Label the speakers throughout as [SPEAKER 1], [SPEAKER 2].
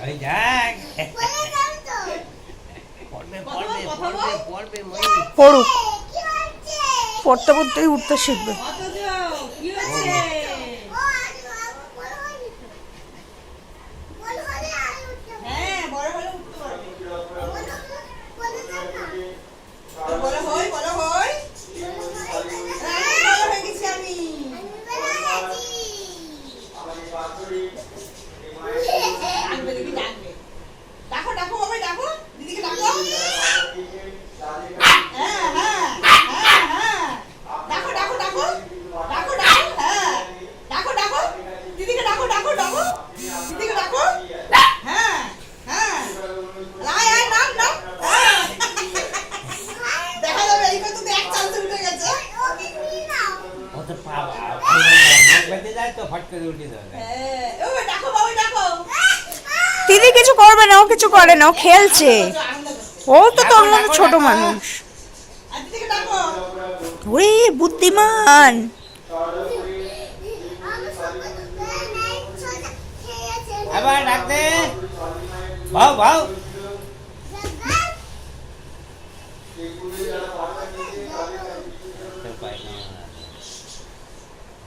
[SPEAKER 1] ওই যাক পড়বে পড়বে পড়বে পড়বে মই
[SPEAKER 2] পড়ুক, পড়তে পড়তেই উঠতে শিখবে। দিদি কিছু করবে না, ও কিছু করে না, ও খেলছে। ও তো তোর মতো ছোট মানুষ। ওরে বুদ্ধিমান।
[SPEAKER 1] আবার ডাক দে, ভাও ভাও।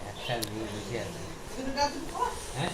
[SPEAKER 1] একটা নিয়ে বসে আছে। হ্যাঁ